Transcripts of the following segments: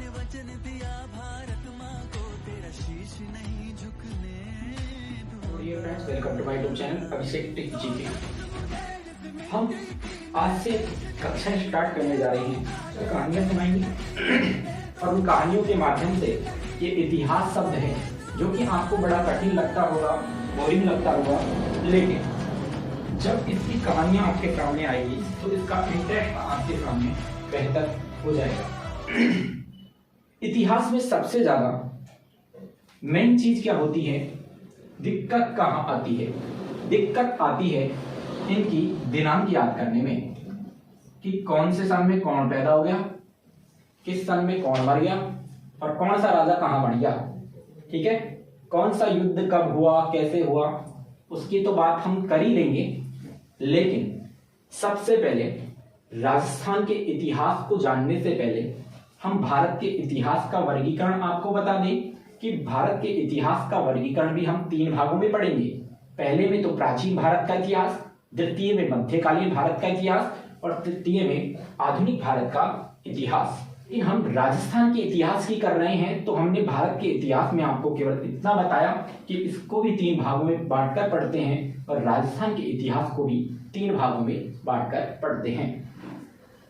वचन दिया भारत माँ को, तेरा शीश नहीं झुकने दूंगा। Welcome to my YouTube channel Abhishek tech GK. हम आज से कक्षा स्टार्ट करने जा रहे हैं, तो कहानियां सुनाएंगे और उन कहानियों के माध्यम से ये इतिहास शब्द है जो कि आपको बड़ा कठिन लगता होगा, बोरिंग लगता होगा, लेकिन जब इसकी कहानियां आपके सामने आएगी तो इसका इंटरेस्ट आपके सामने बेहतर हो जाएगा। इतिहास में सबसे ज्यादा मेन चीज क्या होती है? दिक्कत कहाँ आती है? दिक्कत आती है इनकी दिनांक याद करने में कि कौन से सन में कौन पैदा हो गया, किस सन में कौन मर गया और कौन सा राजा कहाँ बन गया। ठीक है, कौन सा युद्ध कब हुआ, कैसे हुआ, उसकी तो बात हम कर ही लेंगे, लेकिन सबसे पहले राजस्थान के इतिहास को जानने से पहले हम भारत के इतिहास का वर्गीकरण आपको बता दें कि भारत के इतिहास का वर्गीकरण भी हम 3 भागों में पढ़ेंगे। पहले में तो प्राचीन भारत का इतिहास, द्वितीय में मध्यकालीन भारत का इतिहास और तृतीय में आधुनिक भारत का इतिहास। हम राजस्थान के इतिहास की कर रहे हैं तो हमने भारत के इतिहास में आपको केवल इतना बताया कि इसको भी 3 भागों में बांटकर पढ़ते हैं और राजस्थान के इतिहास को भी 3 भागों में बांटकर पढ़ते हैं।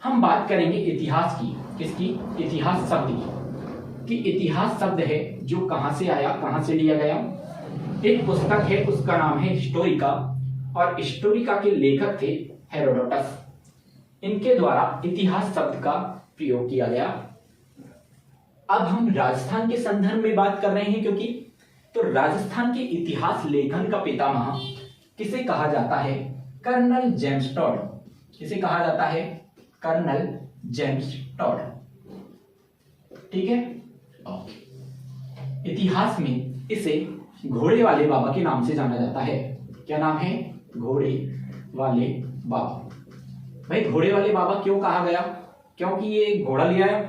हम बात करेंगे इतिहास की, किसकी? इतिहास शब्द की। कि इतिहास शब्द है जो कहां से आया, कहां से लिया गया। एक पुस्तक है, उसका नाम है हिस्टोरिका और हिस्टोरिका के लेखक थे हेरोडोटस। इनके द्वारा इतिहास शब्द का प्रयोग किया गया। अब हम राजस्थान के संदर्भ में बात कर रहे हैं क्योंकि तो राजस्थान के इतिहास लेखन का पितामह किसे कहा जाता है? Colonel James Tod. किसे कहा जाता है? Colonel James Tod. ठीक है, इतिहास में इसे घोड़े वाले बाबा के नाम से जाना जाता है। क्या नाम है? घोड़े वाले बाबा। भाई घोड़े वाले बाबा क्यों कहा गया? क्योंकि ये घोड़ा लिया है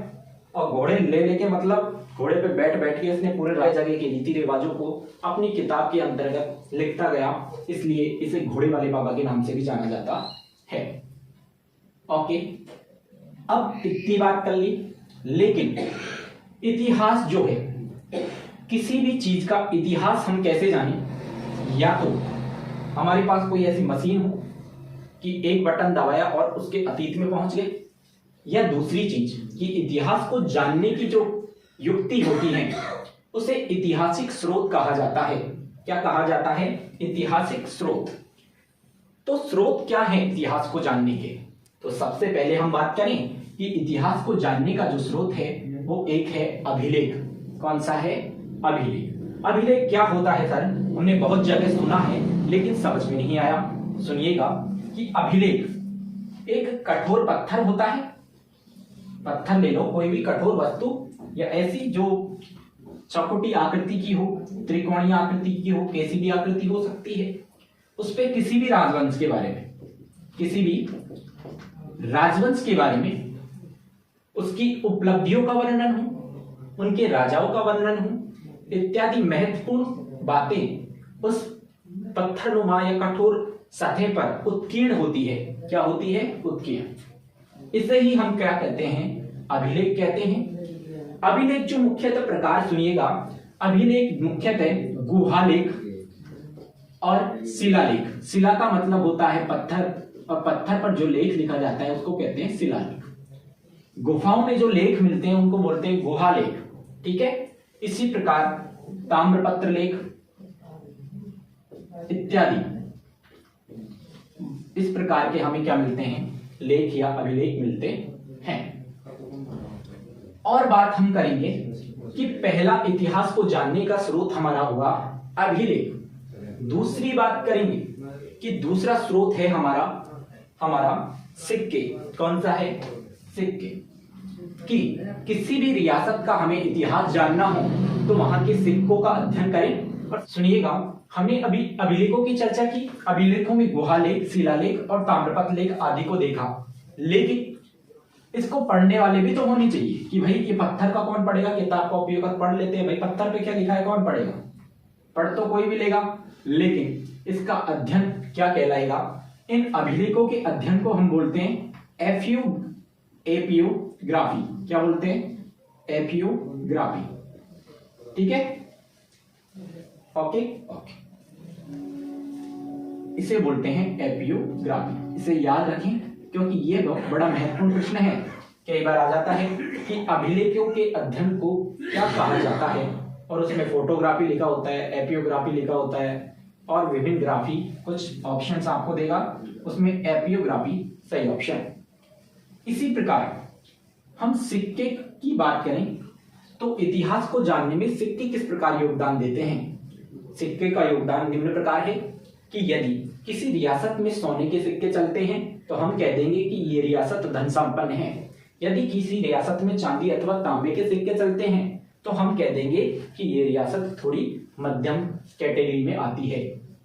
और घोड़े ले लेके मतलब घोड़े पे बैठ बैठ के इसने पूरे जगह के रीति रिवाजों को अपनी किताब के अंतर्गत लिखता गया, इसलिए इसे घोड़े वाले बाबा के नाम से भी जाना जाता है। ओके, अब इतनी बात कर ली, लेकिन इतिहास जो है, किसी भी चीज का इतिहास हम कैसे जानें? या तो हमारे पास कोई ऐसी मशीन हो कि एक बटन दबाया और उसके अतीत में पहुंच गए, या दूसरी चीज कि इतिहास को जानने की जो युक्ति होती है उसे ऐतिहासिक स्रोत कहा जाता है। क्या कहा जाता है? ऐतिहासिक स्रोत। तो स्रोत क्या है इतिहास को जानने के? तो सबसे पहले हम बात करें कि इतिहास को जानने का जो स्रोत है वो एक है अभिलेख। कौन सा है? अभिलेख। अभिलेख क्या होता है सर? हमने बहुत जगह सुना है लेकिन समझ में नहीं आया। सुनिएगा कि अभिलेख एक कठोर पत्थर होता है। पत्थर ले लो, कोई भी कठोर वस्तु या ऐसी जो चौकोटी आकृति की हो, त्रिकोणीय आकृति की हो, कैसी भी आकृति हो सकती है, उस पे किसी भी राजवंश के बारे में, किसी भी राजवंश के बारे में, उसकी उपलब्धियों का वर्णन हो, उनके राजाओं का वर्णन हो, इत्यादि महत्वपूर्ण बातें उस पत्थरनुमा या कठोर सतह पर उत्कीर्ण होती है। क्या होती है? उत्कीर्ण। इसे ही हम क्या कहते हैं? अभिलेख कहते हैं। अभिलेख जो मुख्यतः प्रकार सुनिएगा, अभिलेख मुख्यतः गुहालेख और शिलालेख। शिला का मतलब होता है पत्थर, और पत्थर पर जो लेख लिखा जाता है उसको कहते हैं शिलालेख। गुफाओं में जो लेख मिलते हैं उनको बोलते हैं गुहालेख। ठीक है, इसी प्रकार ताम्रपत्र लेख इत्यादि इस प्रकार के हमें क्या मिलते हैं? लेख या अभिलेख मिलते हैं। और बात हम करेंगे कि पहला इतिहास को जानने का स्रोत हमारा हुआ अभिलेख। दूसरी बात करेंगे कि दूसरा स्रोत है हमारा सिक्के। कौन सा है? सिक्के। कि किसी भी रियासत का हमें इतिहास जानना हो तो वहां के सिक्कों का अध्ययन करें। और सुनिएगा, हमने अभी अभिलेखों की चर्चा की, अभिलेखों में गुहालेख, शिलालेख और ताम्रपत्र लेख आदि को देखा, लेकिन इसको पढ़ने वाले भी तो होने चाहिए कि भाई ये पत्थर का कौन पढ़ेगा? किताब का उपयोग पढ़ लेते हैं, भाई पत्थर पे क्या लिखा है कौन पढ़ेगा? पढ़ तो कोई भी लेगा, लेकिन इसका अध्ययन क्या कहलाएगा? इन अभिलेखों के अध्ययन को हम बोलते हैं एपियोग्राफी। क्या बोलते हैं? एपियोग्राफी। ठीक है, ओके ओके, इसे बोलते हैं एपियोग्राफी। इसे याद रखें क्योंकि ये बड़ा महत्वपूर्ण प्रश्न है। कई बार आ जाता है कि अभिलेखों के अध्ययन को क्या कहा जाता है, और उसमें फोटोग्राफी लिखा होता है, एपियोग्राफी लिखा होता है, और विभिन्न ग्राफी कुछ ऑप्शंस आपको देगा, उसमें एपियोग्राफी सही ऑप्शन। इसी प्रकार हम सिक्के की बात करें तो इतिहास को जानने में सिक्के किस प्रकार योगदान देते हैं। सिक्के का योगदान निम्न प्रकार है कि यदि किसी रियासत में सोने के सिक्के चलते हैं तो हम कह देंगे कि ये रियासत धन संपन्न है। यदि किसी रियासत में चांदी अथवा तांबे के सिक्के चलते हैं तो हम कह देंगे कि ये रियासत थोड़ी मध्यम कैटेगरी में आती है।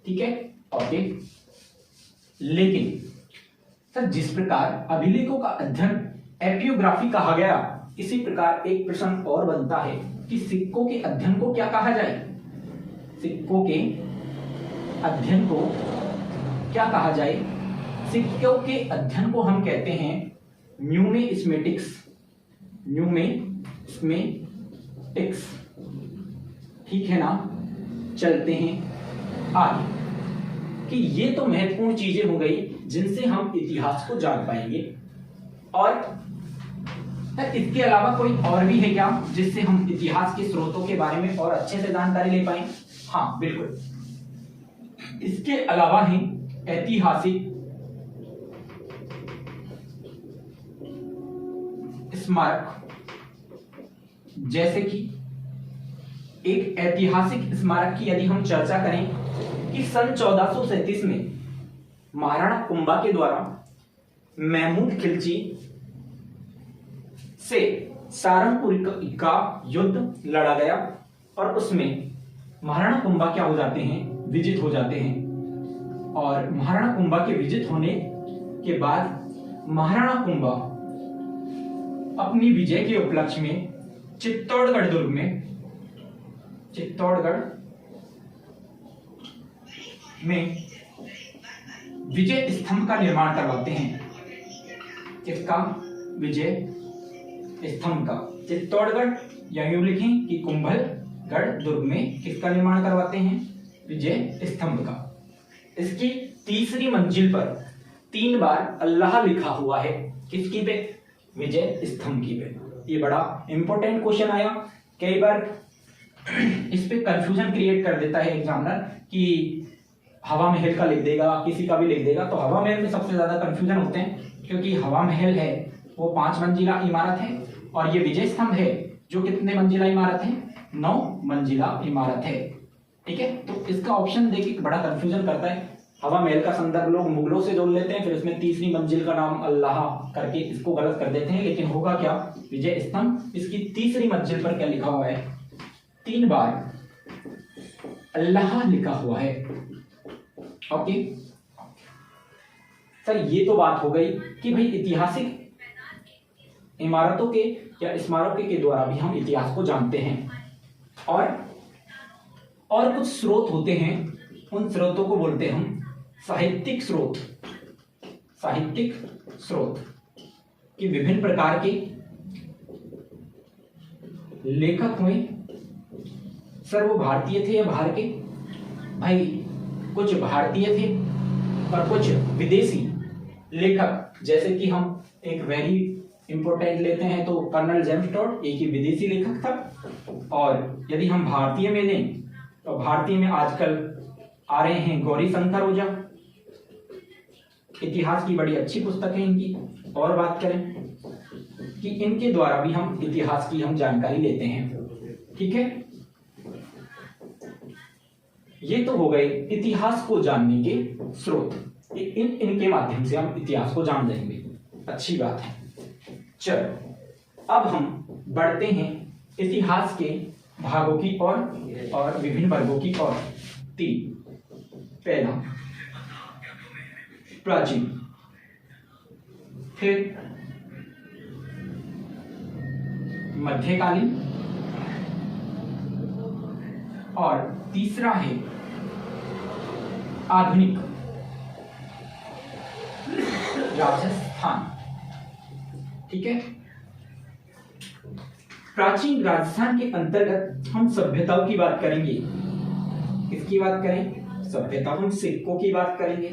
ठीक है, ओके। लेकिन सर जिस प्रकार अभिलेखों का अध्ययन एपियोग्राफी कहा गया, इसी प्रकार एक प्रश्न और बनता है कि सिक्कों के अध्ययन को क्या कहा जाए। सिक्कों के अध्ययन को क्या कहा जाए। सिक्कों के अध्ययन को हम कहते हैं न्यूमिस्मेटिक्स। न्यूमिस्मेटिक्स, ठीक है ना। चलते हैं आगे कि ये तो महत्वपूर्ण चीजें हो गई जिनसे हम इतिहास को जान पाएंगे। और इसके अलावा कोई और भी है क्या जिससे हम इतिहास के स्रोतों के बारे में और अच्छे से जानकारी ले पाए। हाँ बिल्कुल, इसके अलावा है ऐतिहासिक स्मारक। जैसे कि एक ऐतिहासिक स्मारक की यदि हम चर्चा करें कि सन 1437 में महाराणा कुंभा के द्वारा महमूद खिलजी से सारंगपुर का युद्ध लड़ा गया, और उसमें महाराणा कुंभा क्या हो जाते हैं, विजित हो जाते हैं। और महाराणा कुंभा के विजित होने के बाद महाराणा कुंभा अपनी विजय के उपलक्ष्य में चित्तौड़गढ़ दुर्ग में विजय स्तंभ का निर्माण करवाते हैं। किसका? विजय स्तंभ का। चित्तौड़गढ़ या यूं लिखें कि कुंभलगढ़ दुर्ग में किसका निर्माण करवाते हैं? विजय स्तंभ का। इसकी तीसरी मंजिल पर 3 बार अल्लाह लिखा हुआ है। किसकी पे? विजय स्तंभ की पे। ये बड़ा इंपॉर्टेंट क्वेश्चन आया, कई बार इस पे कंफ्यूजन क्रिएट कर देता है एग्जामिनर कि हवा महल का लिख देगा, किसी का भी लिख देगा। तो हवा महल में सबसे ज्यादा कंफ्यूजन होते हैं, क्योंकि हवा महल है वो 5 मंजिला इमारत है, और ये विजय स्तंभ है जो कितने मंजिला इमारत है? 9 मंजिला इमारत है। ठीक है, तो इसका ऑप्शन देखिए बड़ा कंफ्यूजन करता है। हवा महल का संदर्भ लोग मुगलों से जोड़ लेते हैं, फिर उसमें तीसरी मंजिल का नाम अल्लाह करके इसको गलत कर देते हैं। लेकिन होगा क्या? विजय स्तंभ। इसकी तीसरी मंजिल पर क्या लिखा हुआ है? 3 बार अल्लाह लिखा हुआ है। ओके सर, ये तो बात हो गई कि भाई ऐतिहासिक इमारतों के या स्मारकों के द्वारा भी हम इतिहास को जानते हैं। और कुछ स्रोत होते हैं, उन स्रोतों को बोलते हैं हम साहित्यिक स्रोत। साहित्यिक स्रोत कि विभिन्न प्रकार के लेखक हुए। सर वो भारतीय थे या बाहर के? भाई कुछ भारतीय थे और कुछ विदेशी लेखक। जैसे कि हम एक वेरी इंपॉर्टेंट लेते हैं तो कर्नल जेम्स टॉड, एक ही विदेशी लेखक था। और यदि हम भारतीय में लें तो भारतीय में आजकल आ रहे हैं गौरी शंकर ओझा, इतिहास की बड़ी अच्छी पुस्तक है इनकी। और बात करें कि इनके द्वारा भी हम इतिहास की हम जानकारी लेते हैं। ठीक है, ये तो हो गए इतिहास को जानने के स्रोत। इनके माध्यम से हम इतिहास को जान जाएंगे, अच्छी बात है। चलो अब हम बढ़ते हैं इतिहास के भागों की ओर और विभिन्न वर्गों की ओर। 3, पहला प्राचीन, फिर मध्यकालीन, और तीसरा है आधुनिक राजस्थान। ठीक है, प्राचीन राजस्थान के अंतर्गत हम सभ्यताओं की बात करेंगे। किसकी बात करें? सभ्यता। हम सिक्कों की बात करेंगे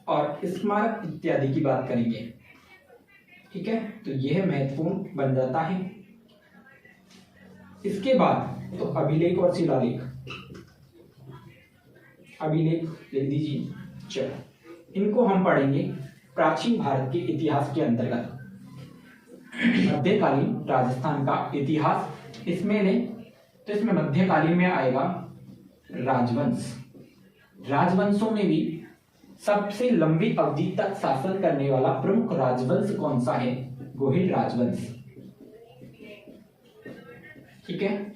और स्मारक इत्यादि की बात करेंगे। ठीक है, तो यह महत्वपूर्ण बन जाता है। इसके बाद तो अभिलेख और शिलालेख। अभिलेख लिख दीजिए। चलो, इनको हम पढ़ेंगे प्राचीन भारत के इतिहास के अंतर्गत। मध्यकालीन राजस्थान का इतिहास इसमें ले तो इसमें मध्यकालीन में आएगा राजवंश। राजवंशों में भी सबसे लंबी अवधि तक शासन करने वाला प्रमुख राजवंश कौन सा है? गोहिल राजवंश। ठीक है,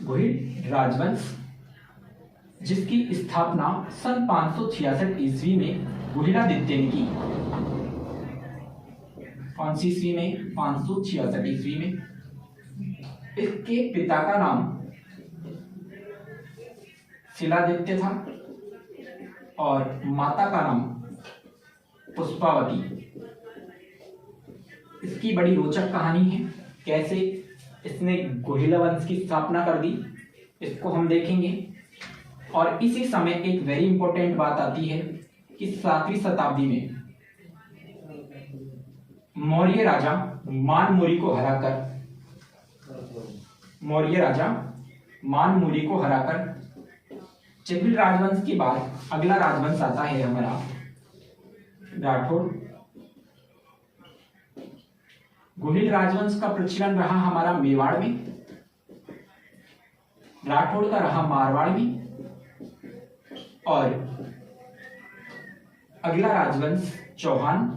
गोहिल राजवंश जिसकी स्थापना सन 566 ईस्वी में गुहिलादित्य ने की। कौन सी ईस्वी में? 566 ईस्वी में। इसके पिता का नाम शिलादित्य था और माता का नाम पुष्पावती। इसकी बड़ी रोचक कहानी है, कैसे इसने गोहिला वंश की स्थापना कर दी, इसको हम देखेंगे। और इसी समय एक वेरी इंपॉर्टेंट बात आती है कि 7वीं शताब्दी में मौर्य राजा मानमुरी को हराकर चिरबिल राजवंश के बाद अगला राजवंश आता है हमारा राठौड़। गोहिल राजवंश का प्रचलन रहा हमारा मेवाड़ में, राठौड़ का रहा मारवाड़ में, और अगला राजवंश चौहान,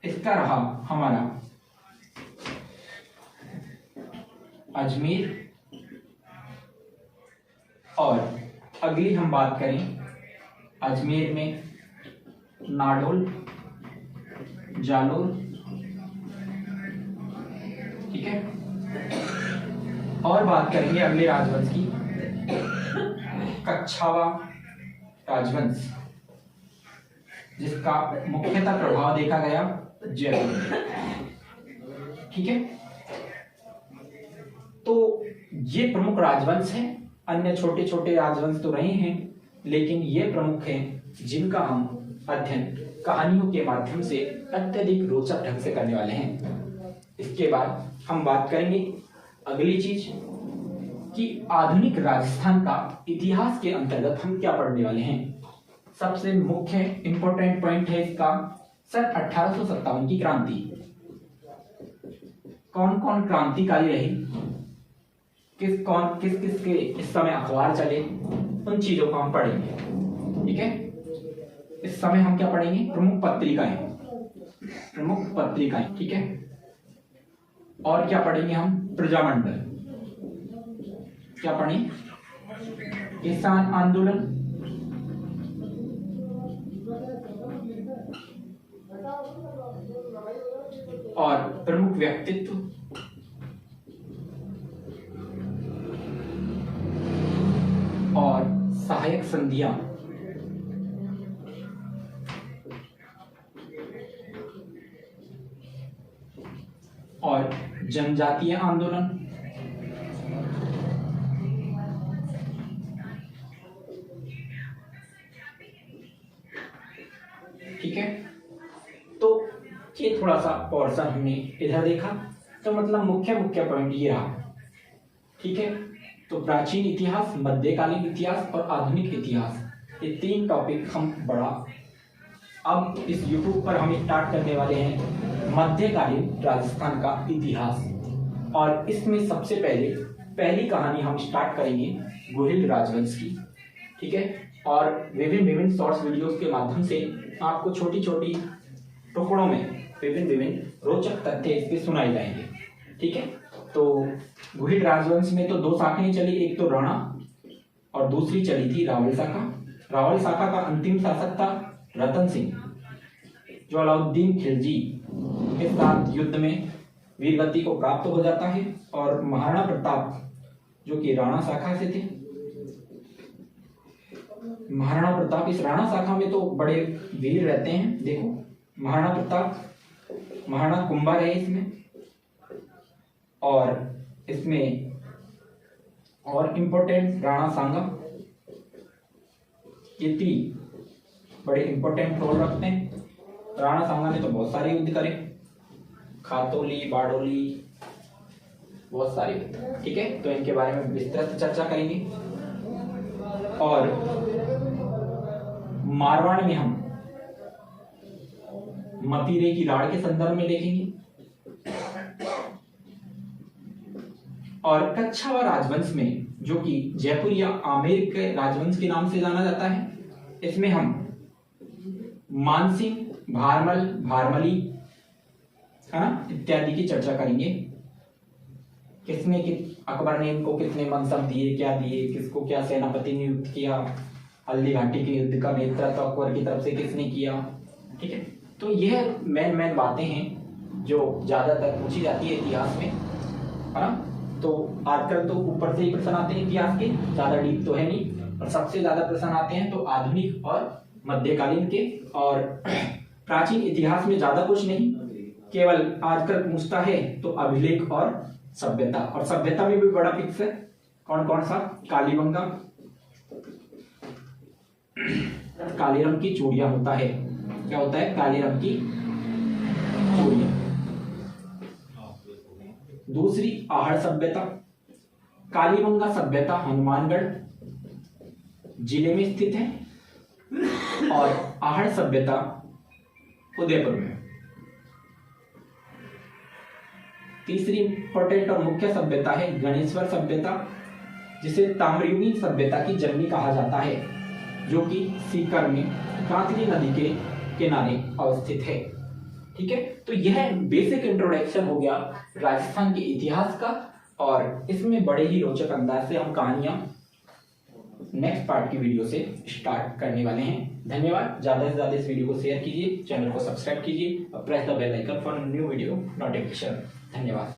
इसका रहा हमारा अजमेर। और अगली हम बात करें अजमेर में नाडोल, जालोर। ठीक है, और बात करेंगे अगले राजवंश की, कच्छावा राजवंश, जिसका मुख्यतः प्रभाव देखा गया जयपुर। ठीक है, तो ये प्रमुख राजवंश हैं। अन्य छोटे छोटे राजवंश तो रहे हैं, लेकिन ये प्रमुख हैं जिनका हम अध्ययन कहानियों के माध्यम से अत्यधिक रोचक ढंग से करने वाले हैं। इसके बाद हम बात करेंगे अगली चीज कि आधुनिक राजस्थान का इतिहास के अंतर्गत हम क्या पढ़ने वाले हैं। सबसे मुख्य इंपॉर्टेंट पॉइंट है इसका सन 1857 की क्रांति। कौन कौन क्रांतिकारी रहे, किस के इस समय अखबार चले, उन चीजों को हम पढ़ेंगे। ठीक है, इस समय हम क्या पढ़ेंगे? प्रमुख पत्रिकाएं। ठीक है, और क्या पढ़ेंगे हम? प्रजामंडल। क्या पढ़ें? किसान आंदोलन, और प्रमुख व्यक्तित्व, और सहायक संधियां। और जनजातीय आंदोलन, ठीक है। तो ये थोड़ा सा पोर्शन हमने इधर देखा, तो मतलब मुख्य पॉइंट ये रहा। ठीक है, तो प्राचीन इतिहास, मध्यकालीन इतिहास और आधुनिक इतिहास, ये 3 टॉपिक हम पढ़ा। अब इस YouTube पर हम स्टार्ट करने वाले हैं मध्यकालीन राजस्थान का इतिहास, और इसमें सबसे पहली कहानी हम स्टार्ट करेंगे गोहिल राजवंश की। ठीक है, और विभिन्न शॉर्ट्स वीडियोस के माध्यम से आपको छोटी छोटी टुकड़ों में विभिन्न रोचक तथ्य इसके सुनाए जाएंगे। ठीक है, तो गोहिल राजवंश में तो 2 शाखाएं चली, एक तो राणा और दूसरी चली थी रावल शाखा। रावल शाखा का अंतिम शासक था रतन सिंह, जो अलाउद्दीन खिलजी के साथ युद्ध में वीरगति को प्राप्त हो जाता है, और महाराणा प्रताप जो कि राणा शाखा से थे। महाराणा प्रताप इस राणा शाखा में तो बड़े वीर रहते हैं। देखो, महाराणा प्रताप, महाराणा कुंभा रहे इसमें, और इसमें और इंपॉर्टेंट राणा सांगा, ये तीन बड़े इंपॉर्टेंट रोल रखते हैं। राणा सांगा ने तो बहुत सारे युद्ध करे, खातोली, बारडोली, बहुत सारे युद्ध, ठीक है। तो इनके बारे में विस्तृत चर्चा करेंगे। और मारवाड़ में हम मतीरे की राड़ के संदर्भ में देखेंगे। और कच्छावा राजवंश में, जो कि जयपुर या आमेर के राजवंश के नाम से जाना जाता है, इसमें हम मानसिंह, भारमल, भारमली, है ना, इत्यादि की चर्चा करेंगे। अकबर ने इनको कितने मनसब दिए, क्या दिए, किसको क्या सेनापति नियुक्त किया, हल्दी घाटी के युद्ध का नेतृत्व अकबर की तरफ से किसने किया, ठीक है। तो यह मेन बातें हैं जो ज्यादातर पूछी जाती है इतिहास में, है ना। तो आजकल तो ऊपर से ही प्रश्न आते हैं इतिहास के, ज्यादा डीप तो है नहीं, और सबसे ज्यादा प्रश्न आते हैं तो आधुनिक और मध्यकालीन के। और प्राचीन इतिहास में ज्यादा कुछ नहीं, केवल आजकल पूछता है तो अभिलेख और सभ्यता, और सभ्यता में भी बड़ा फिक्स है। कौन कौन सा? कालीबंगा, काले रंग की चूड़ियां होता है, क्या होता है? काले रंग की चूड़ियां। दूसरी आहड़ सभ्यता, कालीबंगा सभ्यता हनुमानगढ़ जिले में स्थित है, और आहड़ सभ्यता उदयपुर में। तीसरी इंपॉर्टेंट और मुख्य सभ्यता है गणेश्वर सभ्यता, जिसे ताम्रयुगी सभ्यता की जननी कहा जाता है, जो कि सीकर में कांतली नदी के किनारे अवस्थित है, ठीक है। तो यह बेसिक इंट्रोडक्शन हो गया राजस्थान के इतिहास का, और इसमें बड़े ही रोचक अंदाज से हम कहानियां नेक्स्ट पार्ट की वीडियो से स्टार्ट करने वाले हैं। धन्यवाद। ज्यादा से ज्यादा इस वीडियो को शेयर कीजिए, चैनल को सब्सक्राइब कीजिए और press the bell icon for new video notification. धन्यवाद।